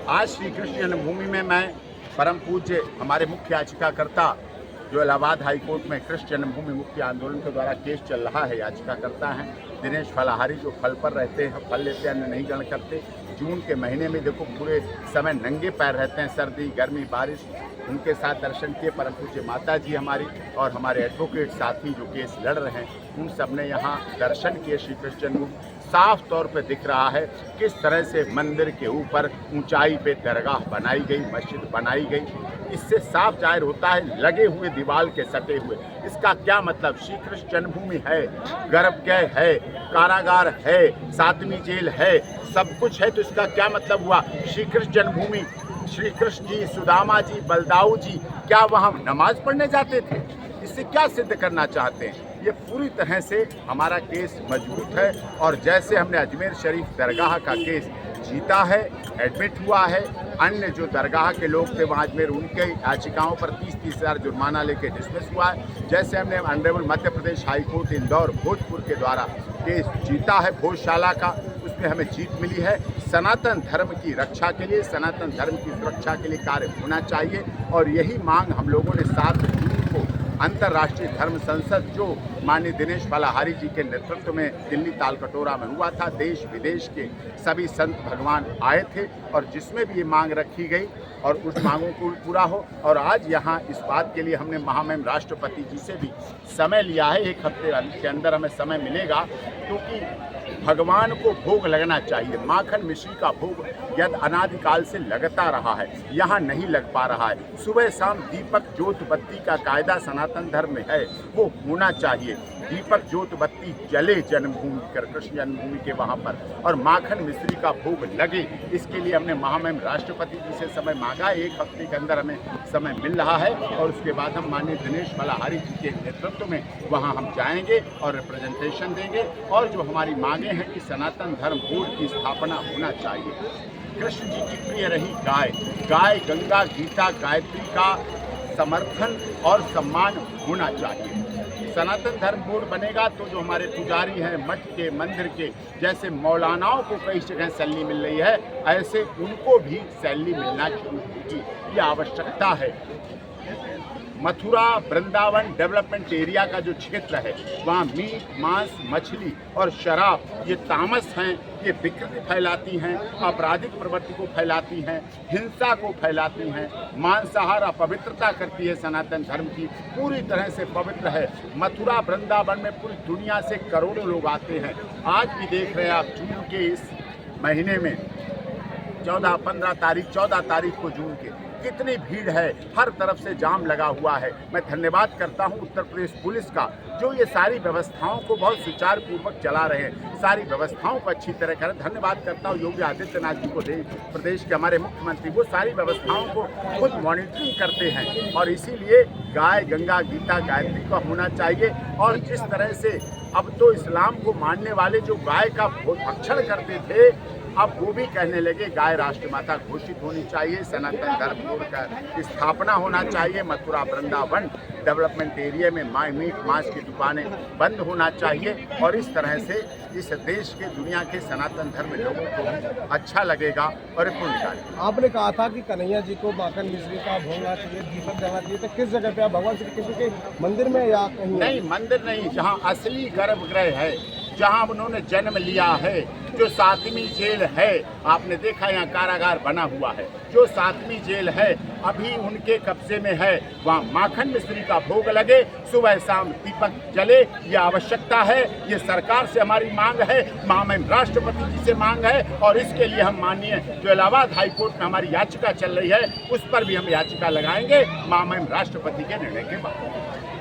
आज श्री कृष्ण जन्मभूमि में मैं परम पूज्य हमारे मुख्य याचिकाकर्ता जो इलाहाबाद हाई कोर्ट में कृष्ण जन्मभूमि मुक्ति आंदोलन के द्वारा केस चल रहा है, याचिकाकर्ता हैं दिनेश फलाहारी, जो फल पर रहते हैं, फल लेते हैं, अन्न नहीं ग्रहण करते। जून के महीने में देखो पूरे समय नंगे पैर रहते हैं, सर्दी गर्मी बारिश, उनके साथ दर्शन किए परम पूज्य माता जी हमारी और हमारे एडवोकेट साथी जो केस लड़ रहे हैं, उन सब ने यहाँ दर्शन किए। श्री कृष्ण जन्मभूमि साफ तौर पे दिख रहा है किस तरह से मंदिर के ऊपर ऊंचाई पे दरगाह बनाई गई, मस्जिद बनाई गई। इससे साफ जाहिर होता है लगे हुए दीवार के सटे हुए। इसका क्या मतलब? श्री कृष्ण जन्मभूमि है, गर्भगृह है, कारागार है, सातवीं जेल है, सब कुछ है, तो इसका क्या मतलब हुआ? श्री कृष्ण जन्मभूमि, श्री कृष्ण जी, सुदामा जी, बलदाऊ जी क्या वहाँ नमाज पढ़ने जाते थे? इससे क्या सिद्ध करना चाहते हैं? ये पूरी तरह से हमारा केस मजबूत है और जैसे हमने अजमेर शरीफ दरगाह का केस जीता है, एडमिट हुआ है, अन्य जो दरगाह के लोग थे वहाँ अजमेर, उनके याचिकाओं पर 30-30 हज़ार जुर्माना लेके डिसमिस हुआ है। जैसे हमने honourable Madhya Pradesh high court Indore Bhojpur के द्वारा केस जीता है भोजशाला का, उसमें हमें जीत मिली है। सनातन धर्म की रक्षा के लिए, सनातन धर्म की सुरक्षा के लिए कार्य होना चाहिए और यही मांग हम लोगों ने 7 जून को अंतर्राष्ट्रीय धर्म संसद जो माननीय दिनेश फलाहारी जी के नेतृत्व में दिल्ली तालकटोरा में हुआ था, देश विदेश के सभी संत भगवान आए थे और जिसमें भी ये मांग रखी गई और उस मांगों को पूरा हो। और आज यहाँ इस बात के लिए हमने महामहिम राष्ट्रपति जी से भी समय लिया है, 1 हफ्ते के अंदर हमें समय मिलेगा, क्योंकि भगवान को भोग लगना चाहिए। माखन मिश्री का भोग यद अनादिकाल से लगता रहा है, यहाँ नहीं लग पा रहा है। सुबह शाम दीपक ज्योत बत्ती का कायदा सनातन धर्म में है, वो होना चाहिए। दीपक ज्योत बत्ती जले जन्मभूमि कर कृष्ण जन्मभूमि के वहाँ पर और माखन मिश्री का भोग लगे, इसके लिए हमने महामहिम राष्ट्रपति जी से समय मांगा है। 1 हफ्ते के अंदर हमें समय मिल रहा है और उसके बाद हम माननीय दिनेश फलाहारी जी के नेतृत्व में वहाँ हम जाएंगे और रिप्रेजेंटेशन देंगे और जो हमारी मांगे हैं कि सनातन धर्म बोर्ड की स्थापना होना चाहिए। कृष्ण जी की प्रिय रही गाय, गाय गंगा गीता गायत्री का समर्थन और सम्मान होना चाहिए। सनातन धर्म बोर्ड बनेगा तो जो हमारे पुजारी हैं मठ के, मंदिर के, जैसे मौलानाओं को कई जगह सैलरी मिल रही है, ऐसे उनको भी सैलरी मिलना शुरू होगी, ये आवश्यकता है। मथुरा वृंदावन डेवलपमेंट एरिया का जो क्षेत्र है वहाँ मीट, मांस, मछली और शराब ये तामस हैं, ये विकृति फैलाती हैं, आपराधिक प्रवृत्ति को फैलाती हैं, हिंसा को फैलाती हैं। मांसाहार अपवित्रता करती है सनातन धर्म की, पूरी तरह से पवित्र है। मथुरा वृंदावन में पूरी दुनिया से करोड़ों लोग आते हैं। आज भी देख रहे हैं आप जून के इस महीने में 14 तारीख को जून के कितनी भीड़ है, हर तरफ से जाम लगा हुआ है। मैं धन्यवाद करता हूं उत्तर प्रदेश पुलिस का जो ये सारी व्यवस्थाओं को बहुत सुचारुपूर्वक चला रहे हैं, सारी व्यवस्थाओं को अच्छी तरह करें। धन्यवाद करता हूं योगी आदित्यनाथ जी को, प्रदेश के हमारे मुख्यमंत्री, वो सारी व्यवस्थाओं को खुद मॉनिटरिंग करते हैं और इसीलिए गाय गंगा गीता गायत्री का होना चाहिए। और जिस तरह से अब तो इस्लाम को मानने वाले जो गाय का भक्षण करते थे, अब वो भी कहने लगे गाय राष्ट्रमाता घोषित होनी चाहिए, सनातन धर्म बोर्ड का स्थापना होना चाहिए। मथुरा वृंदावन डेवलपमेंट एरिया में मीट मांस की दुकानें बंद होना चाहिए और इस तरह से इस देश के, दुनिया के सनातन धर्म लोगों को भी अच्छा लगेगा और पुण्यकारी। आपने कहा था कि कन्हैया जी को माखन मिश्री का भोगना चाहिए, दीपक जलना चाहिए, तो किस जगह पे आप भगवान श्री कृष्ण के मंदिर में या कहीं? नहीं, मंदिर नहीं, जहाँ असली गर्भगृह है, जहाँ उन्होंने जन्म लिया है, जो 7वीं जेल है, आपने देखा यहाँ कारागार बना हुआ है, जो 7वीं जेल है अभी उनके कब्जे में है, वहाँ माखन मिश्री का भोग लगे, सुबह शाम दीपक जले, ये आवश्यकता है। ये सरकार से हमारी मांग है, महामहिम राष्ट्रपति जी से मांग है और इसके लिए हम माननीय जो इलाहाबाद हाई कोर्ट में हमारी याचिका चल रही है उस पर भी हम याचिका लगाएंगे महामहिम राष्ट्रपति के निर्णय के बाद।